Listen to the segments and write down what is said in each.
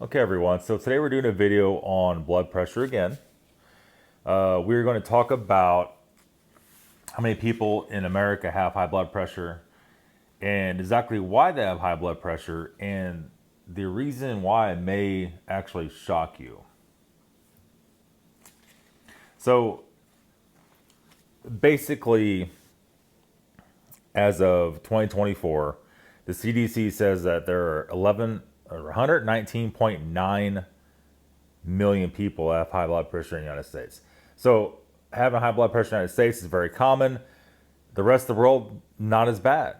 Okay, everyone. So today we're doing a video on blood pressure again. We're going to talk about how many people in America have high blood pressure and exactly why they have high blood pressure and the reason why it may actually shock you. So basically, as of 2024, the CDC says that there are 119.9 million people have high blood pressure in the United States. So having high blood pressure in the United States is very common. The rest of the world, not as bad.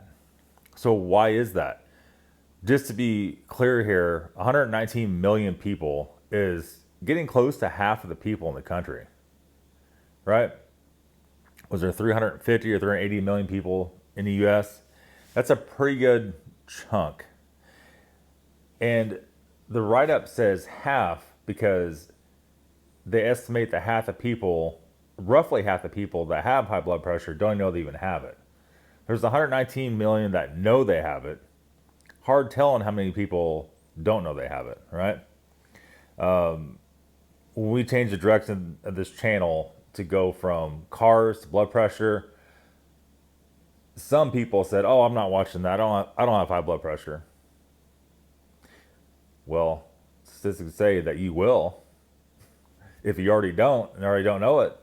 So why is that? Just to be clear here, 119 million people is getting close to half of the people in the country, right? Was there 350 or 380 million people in the US? That's a pretty good chunk. And the write-up says half because they estimate that roughly half the people that have high blood pressure don't know they even have it. There's 119 million that know they have it. Hard telling how many people don't know they have it, right? When we changed the direction of this channel to go from cars to blood pressure, some people said, "Oh, I'm not watching that. I don't have high blood pressure." Well, statistics say that you will if you already don't and already don't know it.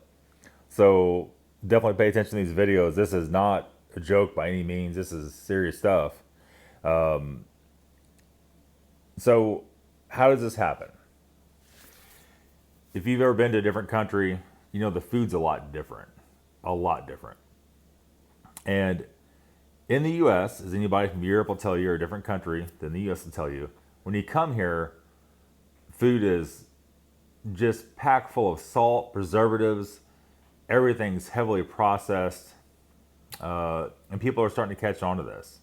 So definitely pay attention to these videos. This is not a joke by any means. This is serious stuff. So how does this happen? If you've ever been to a different country, you know the food's a lot different. A lot different. And in the US, as anybody from Europe will tell you, or a different country than the US will tell you, when you come here, food is just packed full of salt, preservatives, everything's heavily processed, and people are starting to catch on to this.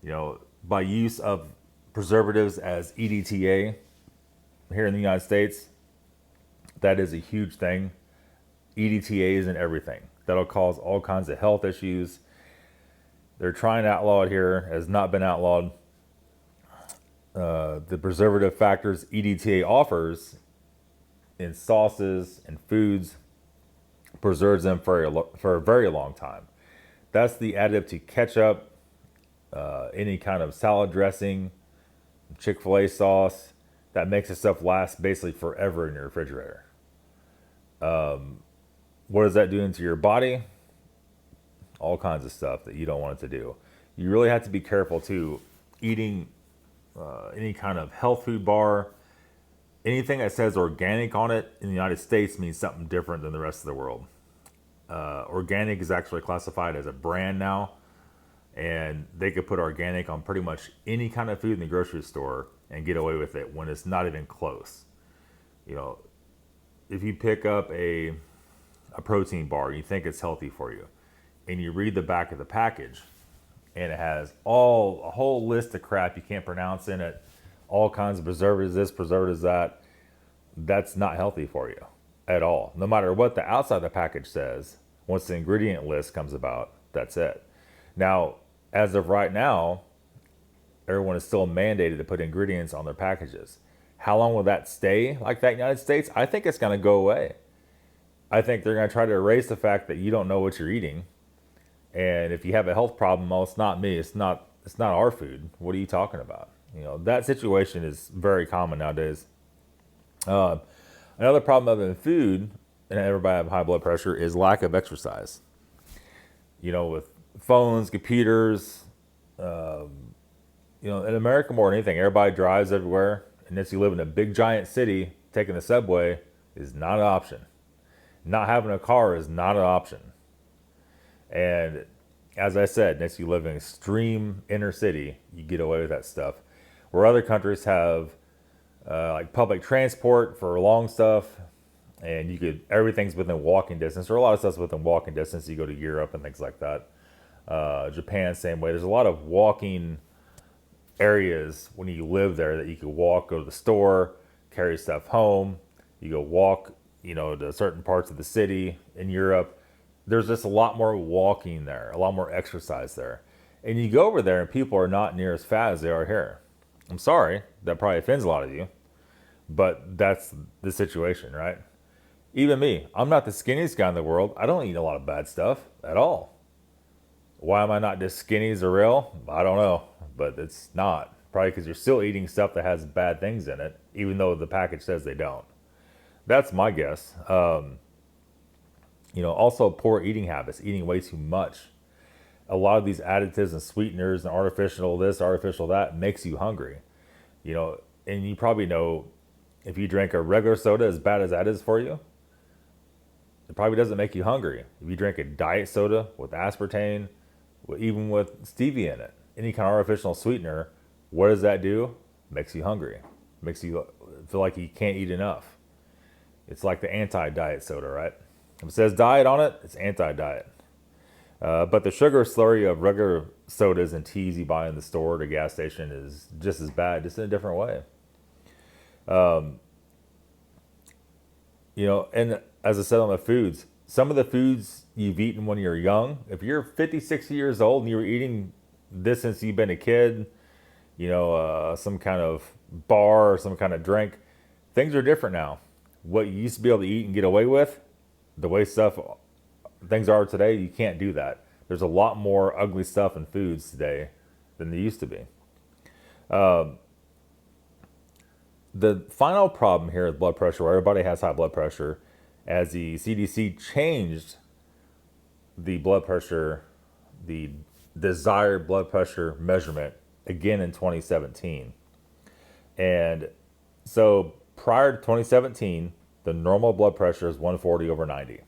You know, by use of preservatives as EDTA here in the United States, that is a huge thing. EDTAs and everything. That'll cause all kinds of health issues. They're trying to outlaw it here. It has not been outlawed. The preservative factors EDTA offers in sauces and foods preserves them for a very long time. That's the additive to ketchup, any kind of salad dressing, Chick-fil-A sauce, that makes this stuff last basically forever in your refrigerator. What is that doing to your body? All kinds of stuff that you don't want it to do. You really have to be careful too. Eating any kind of health food bar, anything that says organic on it in the United States means something different than the rest of the world. Organic is actually classified as a brand now, and they could put organic on pretty much any kind of food in the grocery store and get away with it when it's not even close. You know, if you pick up a protein bar, you think it's healthy for you, and you read the back of the package, and it has a whole list of crap you can't pronounce in it, all kinds of preservatives, this, preservatives, that. That's not healthy for you at all. No matter what the outside of the package says, once the ingredient list comes about, that's it. Now, as of right now, everyone is still mandated to put ingredients on their packages. How long will that stay like that in the United States? I think it's going to go away. I think they're going to try to erase the fact that you don't know what you're eating. And if you have a health problem, well, it's not me. It's not our food. What are you talking about? You know, that situation is very common nowadays. Another problem other than food, and everybody have high blood pressure, is lack of exercise. You know, with phones, computers, you know, in America more than anything, everybody drives everywhere. And if you live in a big giant city, taking the subway is not an option. Not having a car is not an option. And as I said, if you live in extreme inner city, you get away with that stuff. Where other countries have like public transport for long stuff, and everything's within walking distance, or a lot of stuff's within walking distance. You go to Europe and things like that. Japan, same way. There's a lot of walking areas when you live there that you can walk, go to the store, carry stuff home. You go walk, you know, to certain parts of the city in Europe. There's just a lot more walking there, a lot more exercise there. And you go over there and people are not near as fat as they are here. I'm sorry, that probably offends a lot of you. But that's the situation, right? Even me, I'm not the skinniest guy in the world. I don't eat a lot of bad stuff at all. Why am I not just skinny as a rail? I don't know, but it's not. Probably because you're still eating stuff that has bad things in it, even though the package says they don't. That's my guess. Also poor eating habits, eating way too much. A lot of these additives and sweeteners and artificial this, artificial that makes you hungry. And you probably know if you drink a regular soda, as bad as that is for you, it probably doesn't make you hungry. If you drink a diet soda with aspartame, even with stevia in it, any kind of artificial sweetener, what does that do? Makes you hungry. Makes you feel like you can't eat enough. It's like the anti-diet soda, right? If it says diet on it, it's anti-diet. But the sugar slurry of regular sodas and teas you buy in the store or the gas station is just as bad, just in a different way. And as I said on the foods, some of the foods you've eaten when you're young, if you're 50, 60 years old and you were eating this since you've been a kid, some kind of bar or some kind of drink, things are different now. What you used to be able to eat and get away with, the way things are today, you can't do that. There's a lot more ugly stuff in foods today than there used to be. The final problem here with blood pressure, where everybody has high blood pressure, as the CDC changed the blood pressure, the desired blood pressure measurement again in 2017. And so prior to 2017, the normal blood pressure is 140 over 90.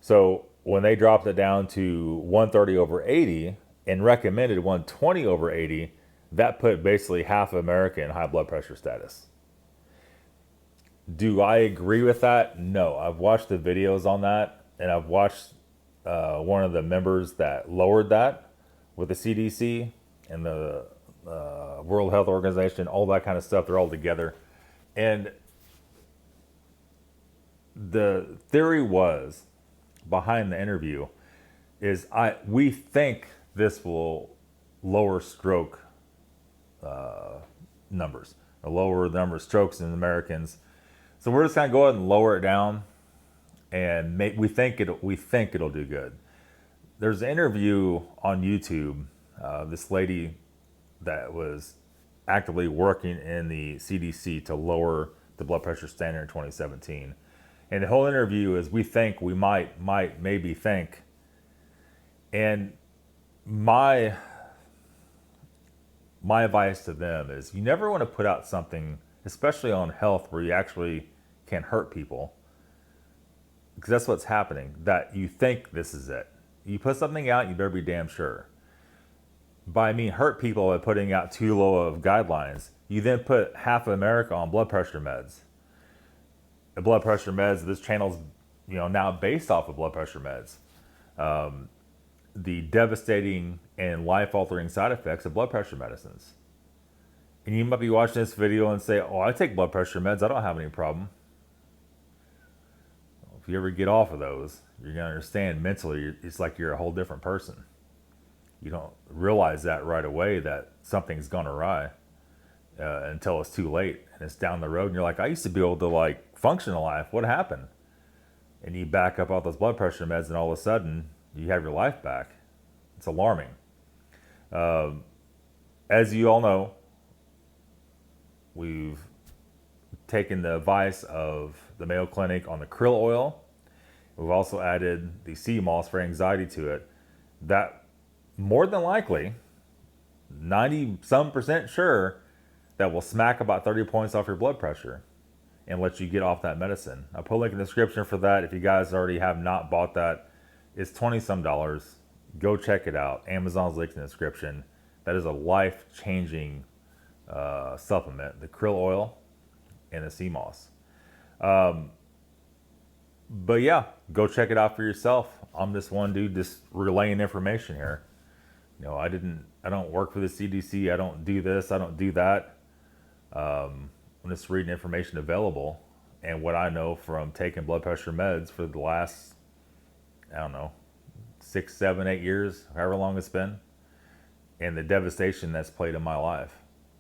So when they dropped it down to 130 over 80 and recommended 120 over 80, that put basically half of America in high blood pressure status. Do I agree with that? No. I've watched the videos on that, and I've watched one of the members that lowered that with the CDC and the World Health Organization, all that kind of stuff. They're all together. And the theory was behind the interview is we think this will lower stroke numbers, or lower the number of strokes in Americans. So we're just gonna go ahead and lower it down, and we think it'll do good. There's an interview on YouTube. This lady that was actively working in the CDC to lower the blood pressure standard in 2017. And the whole interview is we might, maybe think. And my advice to them is you never want to put out something, especially on health, where you actually can hurt people. Because that's what's happening, that you think this is it. You put something out, you better be damn sure. By hurt people by putting out too low of guidelines, you then put half of America on blood pressure meds. The blood pressure meds, this channel's now based off of blood pressure meds. The devastating and life-altering side effects of blood pressure medicines. And you might be watching this video and say, oh, I take blood pressure meds, I don't have any problem. If you ever get off of those, you're going to understand mentally, it's like you're a whole different person. You don't realize that right away, that something's gone awry until it's too late and it's down the road. And you're like, I used to be able to function in life. What happened? And you back up all those blood pressure meds, and all of a sudden you have your life back. It's alarming. As you all know, we've taken the advice of the Mayo Clinic on the krill oil. We've also added the sea moss for anxiety to it. That more than likely, 90% sure, that will smack about 30 points off your blood pressure and let you get off that medicine. I'll put a link in the description for that. If you guys already have not bought that, it's $20-some. Go check it out. Amazon's link in the description. That is a life-changing supplement, the krill oil and the sea moss. But yeah, go check it out for yourself. I'm just one dude just relaying information here. I don't work for the CDC. I don't do this. I don't do that. I'm just reading information available and what I know from taking blood pressure meds for the last, 6, 7, 8 years, however long it's been, and the devastation that's played in my life.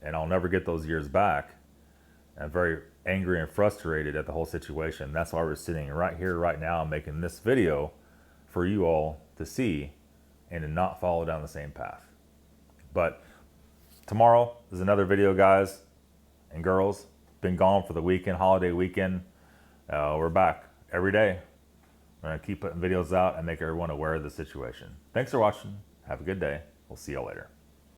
And I'll never get those years back. I'm very angry and frustrated at the whole situation. That's why we're sitting right here, right now, making this video for you all to see and to not follow down the same path. But tomorrow is another video, guys and girls. Been gone for the weekend, holiday weekend. We're back every day. We're going to keep putting videos out and make everyone aware of the situation. Thanks for watching. Have a good day. We'll see y'all later.